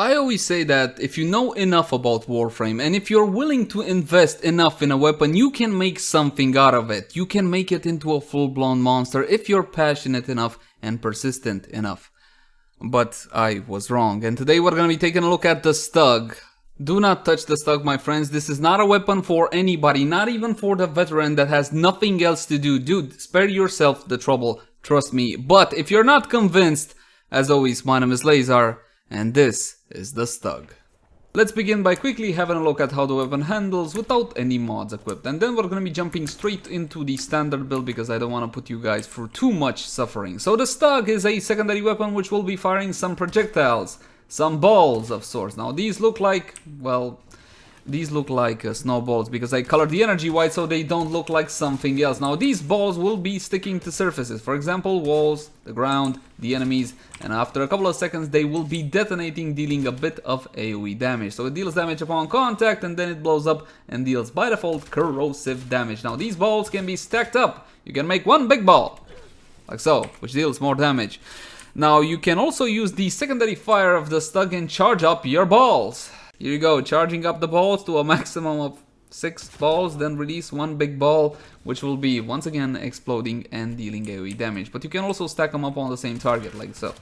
I always say that if you know enough about Warframe and if you're willing to invest enough in a weapon, you can make something out of it. You can make it into a full-blown monster if you're passionate enough and persistent enough. But I was wrong, and today we're gonna be taking a look at the Stug. Do not touch the Stug, my friends. This is not a weapon for anybody, not even for the veteran that has nothing else to do. Dude, spare yourself the trouble, trust me. But if you're not convinced, as always, my name is Leyzar, and this is the Stug. Let's begin by quickly having a look at how the weapon handles without any mods equipped, and then we're gonna be jumping straight into the standard build because I don't want to put you guys through too much suffering. So the Stug is a secondary weapon which will be firing some projectiles, some balls of sorts. Now these look like, well, these look like snowballs because I colored the energy white so they don't look like something else. Now these balls will be sticking to surfaces, for example walls, the ground, the enemies, and after a couple of seconds they will be detonating, dealing a bit of AoE damage. So it deals damage upon contact and then it blows up and deals by default corrosive damage. Now these balls can be stacked up. You can make one big ball, like so, which deals more damage. Now you can also use the secondary fire of the Stug and charge up your balls. Here you go, charging up the balls to a maximum of 6 balls, then release one big ball, which will be once again exploding and dealing AoE damage. But you can also stack them up on the same target, like so,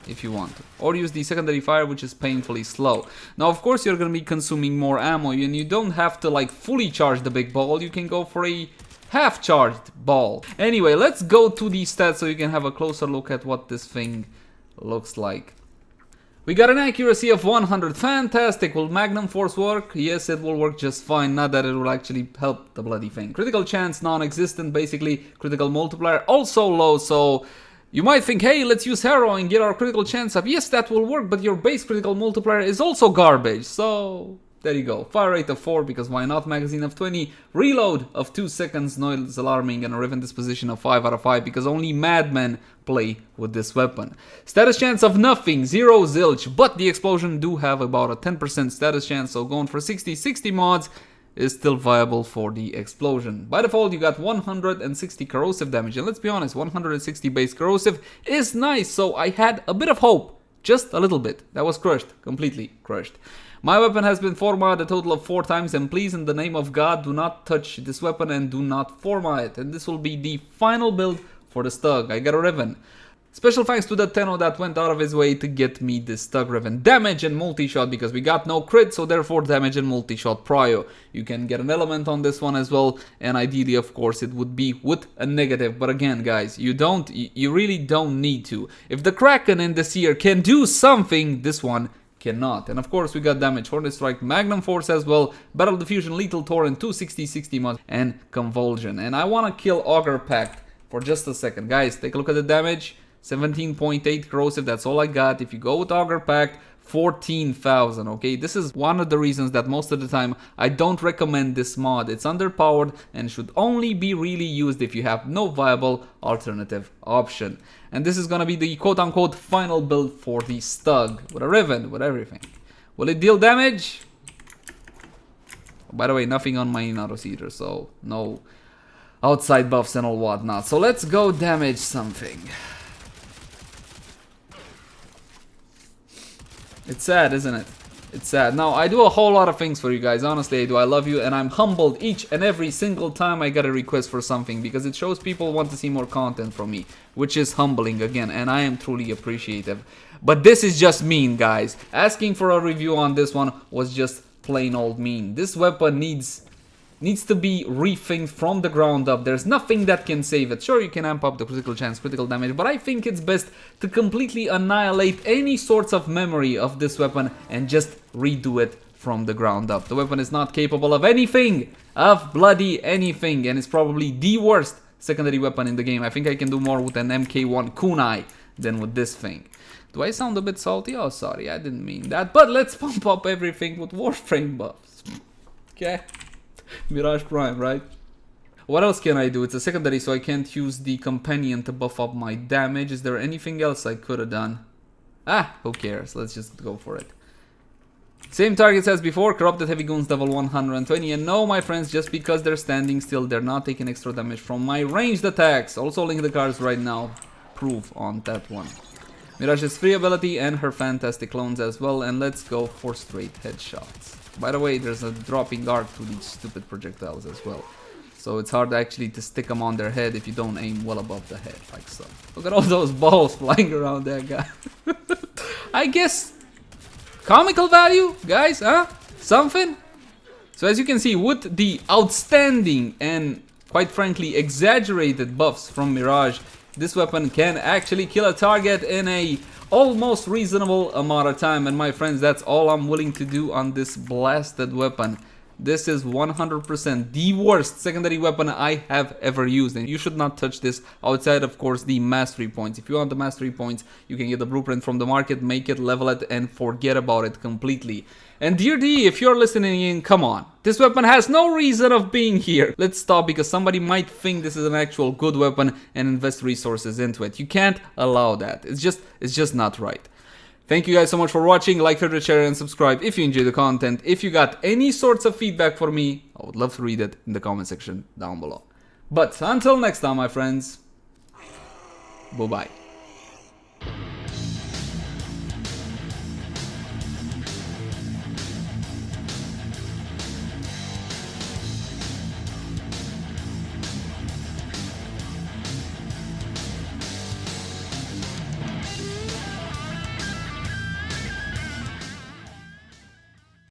if you want to. Or use the secondary fire, which is painfully slow. Now, of course, you're going to be consuming more ammo, and you don't have to like fully charge the big ball. You can go for a half-charged ball. Anyway, let's go to the stats so you can have a closer look at what this thing looks like. We got an accuracy of 100, fantastic. Will Magnum Force work? Yes, it will work just fine, not that it will actually help the bloody thing. Critical chance non-existent, basically. Critical multiplier also low, so you might think, hey, let's use Harrow and get our critical chance up. Yes, that will work, but your base critical multiplier is also garbage, so there you go. Fire rate of 4, because why not? Magazine of 20, reload of 2 seconds, noise alarming, and a Riven Disposition of 5 out of 5, because only madmen play with this weapon. Status chance of nothing, 0 zilch, but the explosion do have about a 10% status chance, so going for 60 mods is still viable for the explosion. By default, you got 160 corrosive damage, and let's be honest, 160 base corrosive is nice, so I had a bit of hope, just a little bit. That was crushed, completely crushed. My weapon has been formatted a total of 4 times, and please, in the name of God, do not touch this weapon and do not format it. And this will be the final build for the Stug. I got a Riven. Special thanks to the Tenno that went out of his way to get me this Stug Riven. Damage and multi-shot, because we got no crit, so therefore damage and multi-shot prio. You can get an element on this one as well, and ideally, of course, it would be with a negative. But again, guys, you really don't need to. If the Kraken and the Seer can do something, this one cannot. And of course we got damage, Hornet Strike, Magnum Force as well, Battle Diffusion, Lethal Torrent, 260 mods, and Convulsion. And I want to kill Augur Pact for just a second. Guys, take a look at the damage, 17.8 corrosive, that's all I got. If you go with Augur Pact, 14,000, okay? This is one of the reasons that most of the time I don't recommend this mod. It's underpowered and should only be really used if you have no viable alternative option. And this is gonna be the quote-unquote final build for the Stug, with a Riven, with everything. Will it deal damage? By the way, nothing on my Inaros either, so no outside buffs and all whatnot. So let's go damage something. It's sad, isn't it? It's sad. Now, I do a whole lot of things for you guys. Honestly, I do. I love you, and I'm humbled each and every single time I get a request for something, because it shows people want to see more content from me, which is humbling again, and I am truly appreciative. But this is just mean, guys. Asking for a review on this one was just plain old mean. This weapon needs to be rethinked from the ground up. There's nothing that can save it. Sure, you can amp up the critical chance, critical damage, but I think it's best to completely annihilate any sorts of memory of this weapon and just redo it from the ground up. The weapon is not capable of anything, of bloody anything, and it's probably the worst secondary weapon in the game. I think I can do more with an MK1 kunai than with this thing. Do I sound a bit salty? Oh, sorry, I didn't mean that. But let's pump up everything with Warframe buffs. Okay? Mirage Prime, right? What else can I do? It's a secondary, so I can't use the companion to buff up my damage. Is there anything else I could have done? Ah, who cares? Let's just go for it. Same targets as before, Corrupted Heavy Goons level 120. And no, my friends, just because they're standing still, they're not taking extra damage from my ranged attacks. Also link the cards right now. Proof on that one. Mirage's free ability and her fantastic clones as well, and let's go for straight headshots. By the way, there's a dropping arc to these stupid projectiles as well. So it's hard actually to stick them on their head if you don't aim well above the head, like so. Look at all those balls flying around that guy. I guess comical value, guys, huh? Something? So as you can see, with the outstanding and quite frankly exaggerated buffs from Mirage, this weapon can actually kill a target in a almost reasonable amount of time. And my friends, that's all I'm willing to do on this blasted weapon. This is 100% the worst secondary weapon I have ever used, and you should not touch this outside, of course, the mastery points. If you want the mastery points, you can get the blueprint from the market, make it, level it, and forget about it completely. And dear D, if you're listening in, come on. This weapon has no reason of being here. Let's stop, because somebody might think this is an actual good weapon and invest resources into it. You can't allow that. It's just not right. Thank you guys so much for watching. Like, favorite, share, and subscribe if you enjoy the content. If you got any sorts of feedback for me, I would love to read it in the comment section down below. But until next time, my friends, bye-bye.